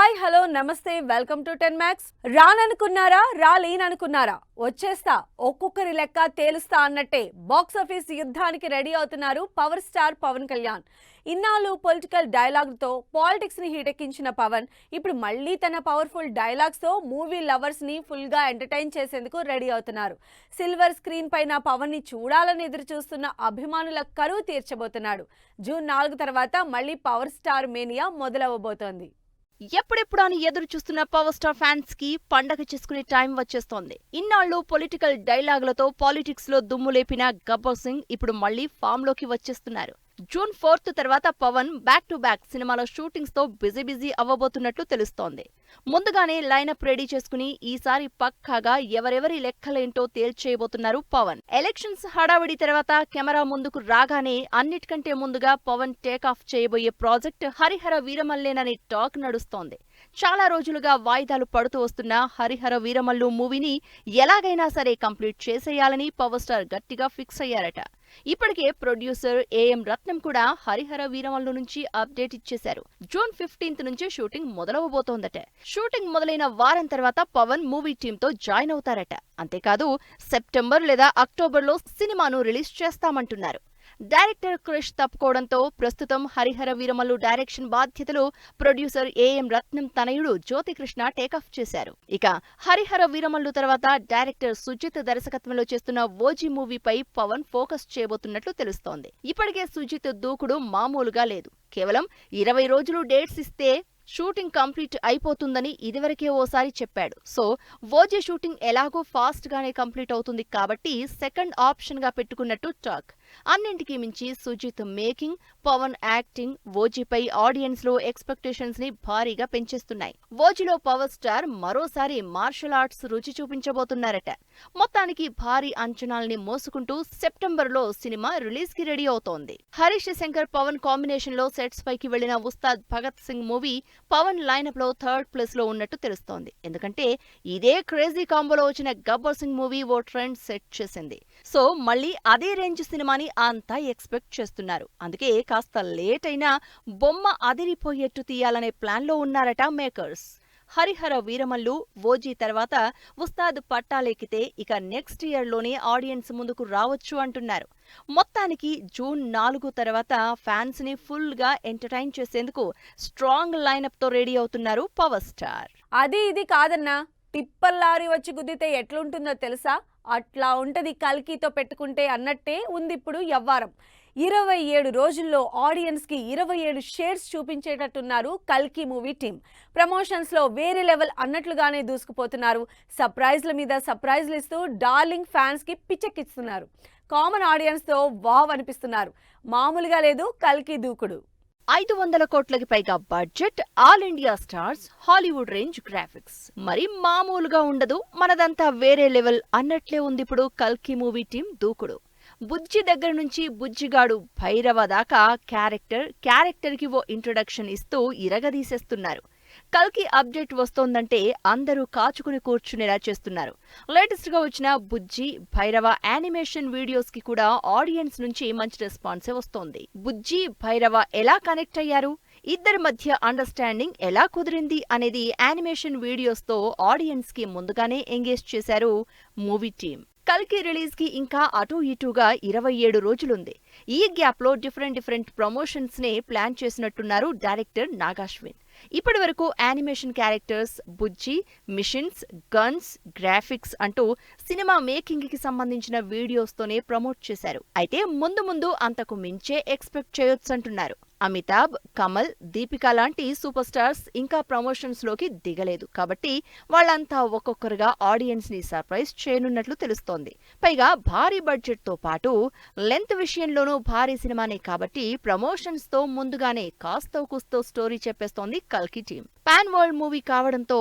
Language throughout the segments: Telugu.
హాయ్ హలో నమస్తే వెల్కమ్ టు 10 మ్యాక్స్. రాననుకున్నారా రాలేననుకున్నారా వచ్చేస్తా ఒక్కొక్కరి లెక్క తేలుస్తా అన్నట్టే బాక్స్ ఆఫీస్ యుద్ధానికి రెడీ అవుతున్నారు పవర్ స్టార్ పవన్ కళ్యాణ్. ఇన్నాళ్ళు పొలిటికల్ డైలాగ్తో పాలిటిక్స్ ని హీటెక్కించిన పవన్ ఇప్పుడు మళ్ళీ తన పవర్ఫుల్ డైలాగ్స్ తో మూవీ లవర్స్ ని ఫుల్ గా ఎంటర్టైన్ చేసేందుకు రెడీ అవుతున్నారు. సిల్వర్ స్క్రీన్ పైన పవన్ ని చూడాలని ఎదురు చూస్తున్న అభిమానుల కరువు తీర్చబోతున్నాడు. జూన్ 4 తర్వాత మళ్ళీ పవర్ స్టార్ మేనియా మొదలవబోతోంది. ఎప్పుడెప్పుడు అని ఎదురు చూస్తున్న పవర్ స్టార్ ఫ్యాన్స్ కి పండగ చేసుకునే టైం వచ్చేస్తోంది. ఇన్నాళ్లు పొలిటికల్ డైలాగులతో పాలిటిక్స్ లో దుమ్ము లేపిన గబ్బర్ సింగ్ ఇప్పుడు మళ్లీ ఫామ్ లోకి వచ్చేస్తున్నారు. జూన్ 4 తర్వాత పవన్ బ్యాక్ టు బ్యాక్ సినిమాల షూటింగ్స్ తో బిజీ అవ్వబోతున్నట్లు తెలుస్తోంది. ముందుగానే లైనప్ రెడీ చేసుకుని ఈసారి పక్కాగా ఎవరెవరి లెక్కలేంటో తేల్చేయబోతున్నారు పవన్. ఎలక్షన్స్ హడావిడి తర్వాత కెమెరా ముందుకు రాగానే అన్నిటికంటే ముందుగా పవన్ టేక్ ఆఫ్ చేయబోయే ప్రాజెక్ట్ హరిహర వీరమల్లేననే టాక్ నడుస్తోంది. చాలా రోజులుగా వాయిదాలు పడుతూ వస్తున్న హరిహర వీరమల్లు మూవీని ఎలాగైనా సరే కంప్లీట్ చేసేయాలని పవర్ స్టార్ గట్టిగా ఫిక్స్ అయ్యారట. ఇప్పటికే ప్రొడ్యూసర్ ఏఎం రత్నం కూడా హరిహర వీరమల్లు నుంచి అప్డేట్ ఇచ్చేశారు. జూన్ 15 నుంచి షూటింగ్ మొదలవబోతోందట. షూటింగ్ మొదలైన వారం తర్వాత పవన్ మూవీ టీంతో జాయిన్ అవుతారట. అంతేకాదు సెప్టెంబర్ లేదా అక్టోబర్లో సినిమాను రిలీజ్ చేస్తామంటున్నారు. డైరెక్టర్ క్రిష్ తప్పుకోవడంతో ప్రస్తుతం హరిహర వీరమల్లు డైరెక్షన్ బాధ్యతలు ప్రొడ్యూసర్ ఏఎం రత్నం తనయుడు జ్యోతికృష్ణ టేకాఫ్ చేశారు. ఇక హరిహర వీరమల్లు తర్వాత డైరెక్టర్ సుజిత్ దర్శకత్వంలో చేస్తున్న ఓజీ మూవీపై పవన్ ఫోకస్ చేయబోతున్నట్లు తెలుస్తోంది. ఇప్పటికే సుజిత్ దూకుడు మామూలుగా లేదు. కేవలం 20 రోజులు డేట్స్ ఇస్తే షూటింగ్ కంప్లీట్ అయిపోతుందని ఇదివరకే ఓసారి చెప్పాడు. సో ఓజీ షూటింగ్ ఎలాగో ఫాస్ట్ గానే కంప్లీట్ అవుతుంది కాబట్టి సెకండ్ ఆప్షన్ గా పెట్టుకున్నట్టు టాక్. అన్నింటికీ మించి సుజిత్ మేకింగ్, పవన్ యాక్టింగ్ ఓజీపై ఆడియన్స్ లో ఎక్స్పెక్టేషన్స్ ని భారీగా పెంచేస్తున్నాయి. ఓజీలో పవర్ స్టార్ మరోసారి మార్షల్ ఆర్ట్స్ రుచి చూపించబోతున్నారట. మొత్తానికి భారీ అంచనాల్ని మోసుకుంటూ సెప్టెంబర్ లో సినిమా రిలీజ్ కి రెడీ అవుతోంది. హరీష్ శంకర్ పవన్ కాంబినేషన్ లో సెట్స్ పైకి వెళ్లిన ఉస్తాద్ భగత్ సింగ్ మూవీ పవన్ లైనప్ లో 3rd ప్లేస్ లో ఉన్నట్టు తెలుస్తోంది. ఎందుకంటే ఇదే క్రేజీ కాంబోలో వచ్చిన గబ్బర్ సింగ్ మూవీ ఓ ట్రెండ్ సెట్ చేసింది. సో మళ్ళీ అదే రేంజ్ సినిమాని అంతా ఎక్స్పెక్ట్ చేస్తున్నారు. అందుకే కాస్త లేట్ అయినా బొమ్మ అదిరిపోయేట్టు తీయాలనే ప్లాన్ లో ఉన్నారట మేకర్స్. హరిహర వీరమల్లు ఓజీ తర్వాత ఉస్తాద్ పట్టాలెక్కితే ఇక నెక్స్ట్ ఇయర్ లోనే ఆడియన్స్ ముందుకు రావచ్చు అంటున్నారు. మొత్తానికి జూన్ 4 తర్వాత ఫ్యాన్స్ ని ఫుల్ గా ఎంటర్టైన్ చేసేందుకు స్ట్రాంగ్ లైనప్ తో రెడీ అవుతున్నారు పవర్ స్టార్. అది ఇది కాదన్నా, టిప్పర్ లారీ వచ్చి గుద్దితే ఎట్లుంటుందో తెలుసా? అట్లా ఉంటది కల్కితో పెట్టుకుంటే అన్నట్టే ఉంది ఇప్పుడు యవ్వారం. 27 రోజుల్లో ఆడియన్స్ కి 27 షేడ్స్ చూపించేటట్టున్నారు కల్కి మూవీ టీం. ప్రమోషన్స్ లో వేరే లెవెల్ అన్నట్లుగానే దూసుకుపోతున్నారు. సర్ప్రైజ్ల మీద సర్ప్రైజ్లు ఇస్తూ డార్లింగ్ ఫ్యాన్స్ కి పిచ్చెక్కిస్తున్నారు. కామన్ ఆడియన్స్ తో వావ్ అనిపిస్తున్నారు. మామూలుగా లేదు కల్కి దూకుడు. 500 కోట్లకి పైగా budget, all India stars, Hollywood range graphics. మరి మామూలుగా ఉండదు, మనదంతా వేరే లెవెల్ అన్నట్లే ఉంది ఇప్పుడు కల్కి మూవీ టీం దూకుడు. బుజ్జి దగ్గర నుంచి బుజ్జిగాడు భైరవ దాకా క్యారెక్టర్ కి ఓ ఇంట్రొడక్షన్ ఇస్తూ ఇరగదీసేస్తున్నారు. కల్కి అప్డేట్ వస్తోందంటే అందరూ కాచుకుని కూర్చునేలా చేస్తున్నారు. లేటెస్ట్ గా వచ్చిన బుజ్జి భైరవ యానిమేషన్ వీడియోస్ కి కూడా ఆడియన్స్ నుంచి మంచి రెస్పాన్సే వస్తోంది. బుజ్జి భైరవ ఎలా కనెక్ట్ అయ్యారు, ఇద్దరి మధ్య అండర్స్టాండింగ్ ఎలా కుదిరింది అనేది యానిమేషన్ వీడియోస్ తో ఆడియన్స్ కి ముందుగానే ఎంగేజ్ చేశారు మూవీ టీం. కల్కి రిలీజ్ కి ఇంకా అటూ ఇటూగా 27 రోజులుంది. ఈ గ్యాప్ లో డిఫరెంట్ ప్రమోషన్స్ నే ప్లాన్ చేసినట్టున్నారు డైరెక్టర్ నాగాశ్విన్. ఇప్పటి వరకు యానిమేషన్ క్యారెక్టర్స్, బుజ్జి, మిషన్స్, గన్స్, గ్రాఫిక్స్ అంటూ సినిమా మేకింగ్ కి సంబంధించిన వీడియోస్ తోనే ప్రమోట్ చేశారు. అయితే ముందు అంతకు మించే ఎక్స్పెక్ట్ చేయొచ్చంటున్నారు. అమితాబ్, కమల్, దీపిక లాంటి సూపర్ స్టార్స్ ఇంకా ప్రమోషన్స్ లోకి దిగలేదు కాబట్టి వాళ్ళంతా ఒక్కొక్కరుగా ఆడియన్స్ ని సర్ప్రైజ్ చేయనున్నట్లు తెలుస్తోంది. పైగా భారీ బడ్జెట్ తో పాటు లెంత్ విషయంలోనూ భారీ సినిమానే కాబట్టి ప్రమోషన్స్ తో ముందుగానే కాస్తో కూస్తో స్టోరీ చెప్పేస్తోంది కల్కి టీం. పాన్ వరల్డ్ మూవీ కావడంతో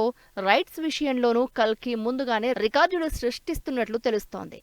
రైట్స్ విషయంలోనూ కల్కి ముందుగానే రికార్డులు సృష్టిస్తున్నట్లు తెలుస్తోంది.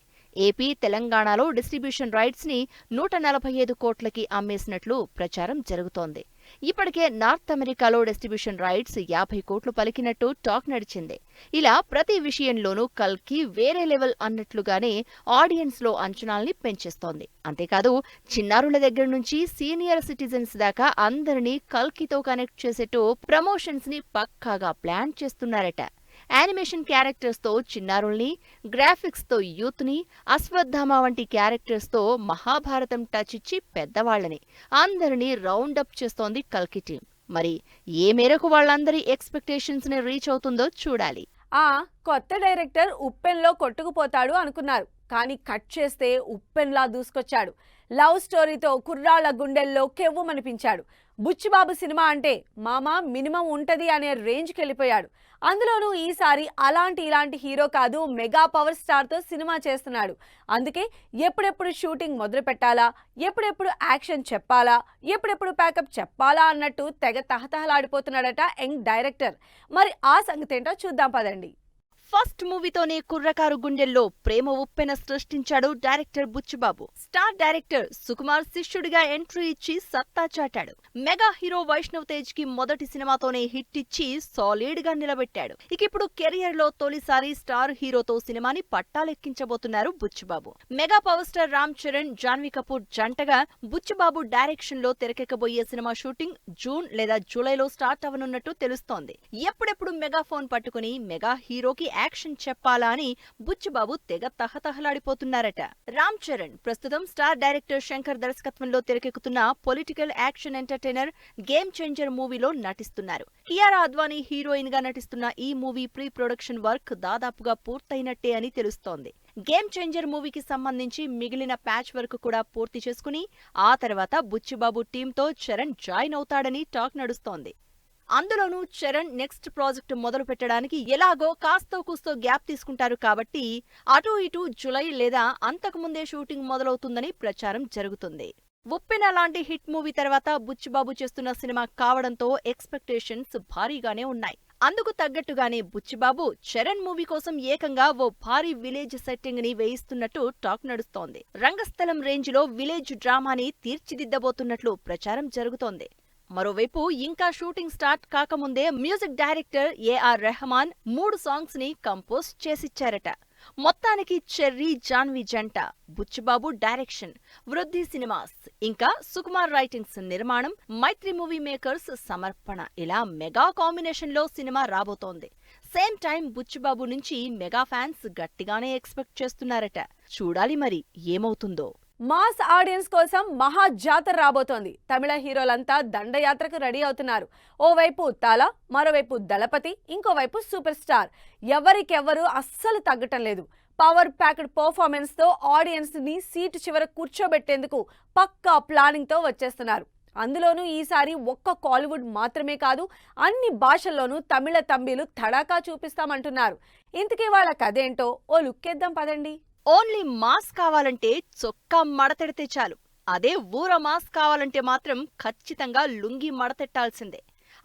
ఏపీ, తెలంగాణలో డిస్ట్రిబ్యూషన్ రైట్స్ ని 145 కోట్లకి అమ్మేసినట్లు ప్రచారం జరుగుతోంది. ఇప్పటికే నార్త్ అమెరికాలో డిస్ట్రిబ్యూషన్ రైట్స్ 50 కోట్లు పలికినట్టు టాక్ నడిచింది. ఇలా ప్రతి విషయంలోనూ కల్కి వేరే లెవెల్ అన్నట్లుగానే ఆడియన్స్ లో అంచనాల్ని పెంచేస్తోంది. అంతేకాదు చిన్నారుల దగ్గర నుంచి సీనియర్ సిటిజన్స్ దాకా అందరినీ కల్కితో కనెక్ట్ చేసేట్టు ప్రమోషన్స్ ని పక్కాగా ప్లాన్ చేస్తున్నారట. యానిమేషన్ క్యారెక్టర్స్ తో చిన్నారుల్ని, గ్రాఫిక్స్ తో యూత్ ని, అశ్వత్థామ వంటి క్యారెక్టర్స్ తో మహాభారతం టచ్ ఇచ్చి పెద్దవాళ్లని అందరినీ రౌండ్ అప్ చేస్తోంది కల్కి టీం. మరి ఏ మేరకు వాళ్ళందరి ఎక్స్పెక్టేషన్స్ ని రీచ్ అవుతుందో చూడాలి. కొత్త డైరెక్టర్ ఉప్పెన్లో కొట్టుకుపోతాడు అనుకున్నారు, కానీ కట్ చేస్తే ఉప్పెన్లా దూసుకొచ్చాడు. లవ్ స్టోరీతో కుర్రాళ్ల గుండెల్లో కెవ్వుమనిపించాడు. బుచ్చిబాబు సినిమా అంటే మామ మినిమం ఉంటది అనే రేంజ్కి వెళ్ళిపోయాడు. అందులోనూ ఈసారి ఇలాంటి హీరో కాదు, మెగా పవర్ స్టార్ తో సినిమా చేస్తున్నాడు. అందుకే ఎప్పుడెప్పుడు షూటింగ్ మొదలు పెట్టాలా, ఎప్పుడెప్పుడు యాక్షన్ చెప్పాలా, ఎప్పుడెప్పుడు ప్యాకప్ చెప్పాలా అన్నట్టు తెగ తహతహలాడిపోతున్నాడట యంగ్ డైరెక్టర్. మరి ఆ సంగతేంటో చూద్దాం పదండి. ఫస్ట్ మూవీతోనే కుర్రకారు గుండెల్లో ప్రేమ ఉప్పెన సృష్టించాడు director Buchibabu. Star director Sukumar శిష్యుడిగా ఎంట్రీ ఇచ్చి సత్తా చాటాడు. మెగా హీరో వైష్ణవ్ తేజ్ కి మొదటి సినిమాతోనే హిట్ ఇచ్చి సాలిడ్ గా నిలబెట్టాడు. ఇప్పుడు కెరియర్ లో తొలిసారి స్టార్ హీరోతో సినిమాని పట్టాలెక్కించబోతున్నారు Buchibabu. Mega power star Ram Charan, Janhvi Kapoor జంటగా బుచ్చిబాబు డైరెక్షన్ లో తెరకెక్కబోయే సినిమా షూటింగ్ జూన్ లేదా జూలైలో స్టార్ట్ అవనున్నట్టు తెలుస్తోంది. ఎప్పుడెప్పుడు మెగాఫోన్ పట్టుకుని మెగా హీరోకి యాక్షన్ చెప్పాలా అని బుచ్చిబాబు తెగ తహతహలాడిపోతున్నారట. రామ్ చరణ్ ప్రస్తుతం స్టార్ డైరెక్టర్ శంకర్ దర్శకత్వంలో తెరకెక్కుతున్న political action entertainer game changer మూవీలో నటిస్తున్నారు. కియారా అద్వానీ హీరోయిన్ గా నటిస్తున్న ఈ మూవీ ప్రీ ప్రొడక్షన్ వర్క్ దాదాపుగా పూర్తయినట్టే అని తెలుస్తోంది. గేమ్ చేంజర్ మూవీకి సంబంధించి మిగిలిన ప్యాచ్ వర్క్ కూడా పూర్తి చేసుకుని ఆ తర్వాత బుచ్చిబాబు టీంతో చరణ్ జాయిన్ అవుతాడని టాక్ నడుస్తోంది. అందులోనూ చరణ్ నెక్స్ట్ ప్రాజెక్ట్ మొదలు పెట్టడానికి ఎలాగో కాస్తో కూస్తో గ్యాప్ తీసుకుంటారు కాబట్టి అటూ ఇటూ జులై లేదా అంతకుముందే షూటింగ్ మొదలవుతుందని ప్రచారం జరుగుతుంది. ఉప్పెన లాంటి హిట్ మూవీ తర్వాత బుచ్చిబాబు చేస్తున్న సినిమా కావడంతో ఎక్స్పెక్టేషన్స్ భారీగానే ఉన్నాయి. అందుకు తగ్గట్టుగానే బుచ్చిబాబు చరణ్ మూవీ కోసం ఏకంగా ఓ భారీ విలేజ్ సెట్టింగ్ ని వేయిస్తున్నట్టు టాక్ నడుస్తోంది. రంగస్థలం రేంజ్ లో విలేజ్ డ్రామాని తీర్చిదిద్దబోతున్నట్లు ప్రచారం జరుగుతోంది. మరోవైపు ఇంకా షూటింగ్ స్టార్ట్ కాకముందే music director AR Rahman 3 songs ని కంపోజ్ చేసిచ్చారట. మొత్తానికి చెర్రీ జాన్వీ జంట, బుచ్చిబాబు డైరెక్షన్, వృద్ధి సినిమాస్ ఇంకా సుకుమార్ రైటింగ్స్ నిర్మాణం, మైత్రి మూవీ మేకర్స్ సమర్పణ ఇలా మెగా కాంబినేషన్ లో సినిమా రాబోతోంది. సేమ్ టైం బుచ్చిబాబు నుంచి మెగా ఫ్యాన్స్ గట్టిగానే ఎక్స్పెక్ట్ చేస్తున్నారట. చూడాలి మరి ఏమవుతుందో. మాస్ ఆడియన్స్ కోసం మహా జాతర రాబోతోంది. తమిళ హీరోలంతా దండయాత్రకు రెడీ అవుతున్నారు. ఓవైపు తల, మరోవైపు దళపతి, ఇంకోవైపు సూపర్ స్టార్. ఎవరికెవ్వరూ అస్సలు తగ్గటం లేదు. పవర్ ప్యాక్డ్ పర్ఫార్మెన్స్ తో ఆడియన్స్ ని సీటు చివర కూర్చోబెట్టేందుకు పక్కా ప్లానింగ్ తో వచ్చేస్తున్నారు. అందులోనూ ఈసారి ఒక్క కాలీవుడ్ మాత్రమే కాదు, అన్ని భాషల్లోనూ తమిళ తంబీలు తడాకా చూపిస్తామంటున్నారు. ఇంతకీ వాళ్ళ కథేంటో ఓ లుక్కేద్దాం పదండి. ఓన్లీ మాస్ కావాలంటే చొక్కా మడతెడితే చాలు. అదే ఊర మాస్ కావాలంటే మాత్రం ఖచ్చితంగా లుంగి మడతెట్టాల్సిందే.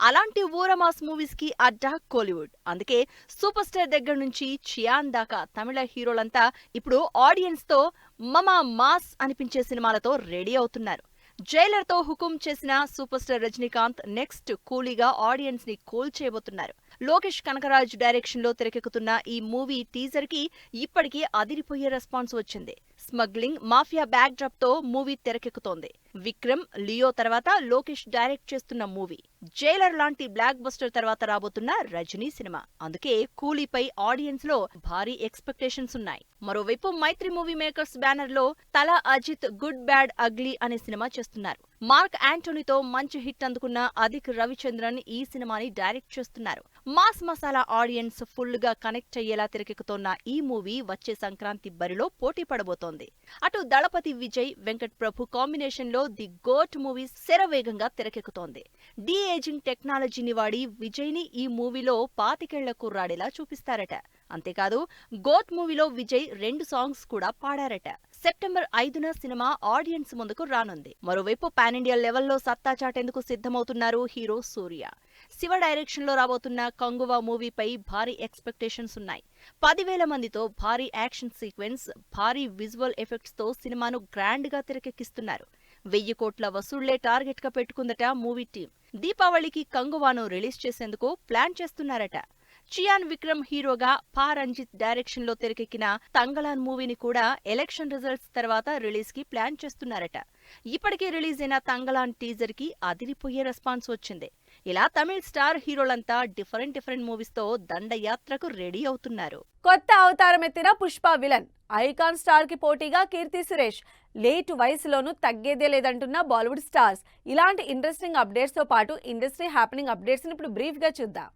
అలాంటి ఊర మాస్ మూవీస్ కి అడ్డా కోలీవుడ్. అందుకే సూపర్ స్టార్ దగ్గర నుంచి చియాన్ దాకా తమిళ హీరోలంతా ఇప్పుడు ఆడియన్స్ తో మమా మాస్ అనిపించే సినిమాలతో రెడీ అవుతున్నారు. జైలర్ తో హుకుం చేసిన సూపర్ స్టార్ రజనీకాంత్ నెక్స్ట్ కూలీగా ఆడియన్స్ ని కూల్ చేయబోతున్నారు. లోకేష్ కనకరాజ్ డైరెక్షన్ లో తెరకెక్కుతున్న ఈ మూవీ టీజర్ కి ఇప్పటికీ అదిరిపోయే రెస్పాన్స్ వచ్చింది. స్మగ్లింగ్ మాఫియా బ్యాక్ డ్రాప్ తో మూవీ తెరకెక్కుతోంది. విక్రమ్, లియో తర్వాత లోకేష్ డైరెక్ట్ చేస్తున్న మూవీ. జైలర్ లాంటి బ్లాక్ బస్టర్ తర్వాత రాబోతున్న రజనీ సినిమా. అందుకే కూలీపై ఆడియన్స్ లో భారీ ఎక్స్పెక్టేషన్స్ ఉన్నాయి. మరోవైపు మైత్రి మూవీ మేకర్స్ బ్యానర్ లో తల అజిత్ గుడ్ బ్యాడ్ అగ్లీ అనే సినిమా చేస్తున్నారు. మార్క్ యాంటోనీతో మంచి హిట్ అందుకున్న అదిక్ రవిచంద్రన్ ఈ సినిమాని డైరెక్ట్ చేస్తున్నారు. మాస్ మసాలా ఆడియన్స్ ఫుల్ గా కనెక్ట్ అయ్యేలా తెరకెక్కుతోన్న ఈ మూవీ వచ్చే సంక్రాంతి బరిలో పోటీ పడబోతోంది. అటు దళపతి విజయ్, వెంకట్ ప్రభు కాంబినేషన్ లో ది గోట్ మూవీ శరవేగంగా తెరకెక్కుతోంది. డి ఏజింగ్ టెక్నాలజీని వాడి విజయ్ ని ఈ మూవీలో 25 ఏళ్ల కుర్రాడేలా చూపిస్తారట. అంతేకాదు గోట్ మూవీలో విజయ్ 2 సాంగ్స్ కూడా పాడారట. సెప్టెంబర్ 5న సినిమా ఆడియన్స్ ముందుకు రానుంది. మరోవైపు పాన్ ఇండియా లెవెల్లో సత్తా చాటేందుకు సిద్ధమవుతున్నారు హీరో సూర్య. శివ డైరెక్షన్ లో రాబోతున్న కంగువా మూవీపై భారీ ఎక్స్పెక్టేషన్స్ ఉన్నాయి. 10,000 మందితో భారీ యాక్షన్ సీక్వెన్స్, భారీ విజువల్ ఎఫెక్ట్స్ తో సినిమాను గ్రాండ్ గా తెరకెక్కిస్తున్నారు. 1,000 కోట్ల వసూళ్లే టార్గెట్ గా పెట్టుకుందట మూవీ టీం. దీపావళికి కంగువాను రిలీజ్ చేసేందుకు ప్లాన్ చేస్తున్నారట. చియాన్ విక్రమ్ హీరోగా పా రంజిత్ డైరెక్షన్ లో తెరకెక్కిన తంగలాన్ మూవీని కూడా ఎలక్షన్ రిజల్ట్స్ తర్వాత రిలీజ్ కి ప్లాన్ చేస్తున్నారట. ఇప్పటికే రిలీజ్ అయిన తంగలాన్ టీజర్ కి అదిరిపోయే రెస్పాన్స్ వచ్చింది. ఇలా తమిళ స్టార్ హీరోలంతా డిఫరెంట్ మూవీస్ తో దండయాత్రకు రెడీ అవుతున్నారు. కొత్త అవతారం ఎత్తిన పుష్ప విలన్. ఐకాన్ స్టార్ కి పోటీగా కీర్తి సురేష్. లేటు వయసులోనూ తగ్గేదే లేదంటున్న బాలీవుడ్ స్టార్స్. ఇలాంటి ఇంట్రెస్టింగ్ అప్డేట్స్ తో పాటు ఇండస్ట్రీ హ్యాపెనింగ్ అప్డేట్స్ ని ఇప్పుడు బ్రీఫ్ గా చూద్దాం.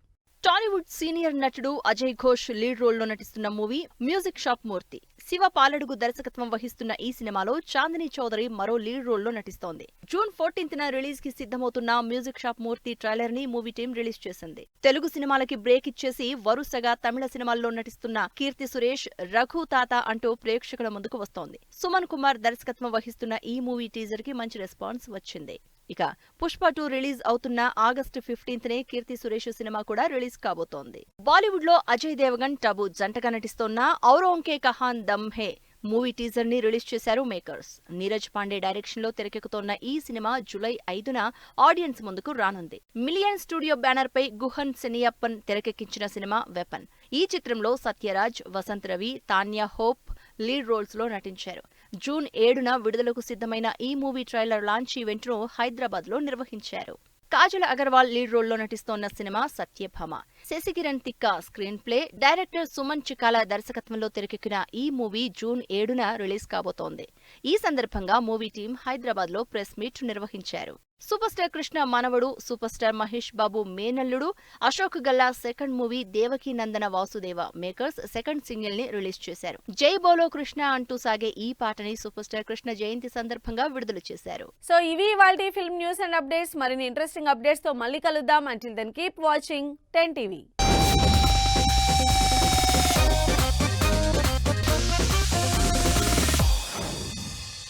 టాలీవుడ్ సీనియర్ నటుడు అజయ్ ఘోష్ లీడ్ రోల్లో నటిస్తున్న మూవీ మ్యూజిక్ షాప్ మూర్తి. శివ పాలడుగు దర్శకత్వం వహిస్తున్న ఈ సినిమాలో చాందినీ చౌదరి మరో లీడ్ రోల్లో నటిస్తోంది. జూన్ 14న రిలీజ్ కి సిద్ధమవుతున్న మ్యూజిక్ షాప్ మూర్తి ట్రైలర్ ని మూవీ టీం రిలీజ్ చేసింది. తెలుగు సినిమాలకి బ్రేక్ ఇచ్చేసి వరుసగా తమిళ సినిమాల్లో నటిస్తున్న కీర్తి సురేష్ రఘు తాత అంటూ ప్రేక్షకుల ముందుకు వస్తోంది. సుమన్ కుమార్ దర్శకత్వం వహిస్తున్న ఈ మూవీ టీజర్ కి మంచి రెస్పాన్స్ వచ్చింది. ఇక పుష్ప 2 రిలీజ్ అవుతున్న ఆగస్టు 15నే కీర్తి సురేష్ సినిమా కూడా రిలీజ్ కాబోతోంది. బాలీవుడ్ లో అజయ్ దేవగన్ టబు జంటగా నటిస్తోన్న ఔరోంకే కహాన్ దమ్ హే మూవీ టీజర్ ని రిలీజ్ చేశారు మేకర్స్. నీరజ్ పాండే డైరెక్షన్ లో తెరకెక్కుతోన్న ఈ సినిమా జూలై 5న ఆడియన్స్ ముందుకు రానుంది. మిలియన్ స్టూడియో బ్యానర్ పై గుహన్ సెనియప్పన్ తెరకెక్కించిన సినిమా వెపన్. ఈ చిత్రంలో Sathyaraj, Vasanth Ravi, Tanya Hope lead roles లో నటించారు. జూన్ 7న విడుదలకు సిద్ధమైన ఈ మూవీ ట్రైలర్ లాంచ్ ఈవెంట్ ను హైదరాబాద్ లో నిర్వహించారు. కాజల్ అగర్వాల్ లీడ్ రోల్లో నటిస్తోన్న సినిమా సత్యభామ. శశికిరణ్ తిక్క screen play, director Suman Chikala దర్శకత్వంలో తెరకెక్కిన ఈ మూవీ జూన్ 7న రిలీజ్ కాబోతోంది. ఈ సందర్భంగా మూవీ టీం హైదరాబాద్ లో ప్రెస్ మీట్ నిర్వహించారు. సూపర్ స్టార్ కృష్ణ మనవడు, సూపర్ స్టార్ మహేష్ బాబు మేనల్లుడు అశోక్ గల్లా సెకండ్ మూవీ దేవకీ నందన వాసుదేవ మేకర్స్ సెకండ్ సింగిల్ ని రిలీజ్ చేశారు. జై బోలో కృష్ణ అంటూ సాగే ఈ పాటని సూపర్ స్టార్ కృష్ణ జయంతి సందర్భంగా విడుదల చేశారు. సో ఇవి ఇవాల్టి ఫిల్మ్ న్యూస్ అండ్ అప్డేట్స్. మరిన్ని ఇంట్రెస్టింగ్ అప్డేట్స్ తో మళ్ళీ కలుద్దాం. Until then keep watching 10 TV.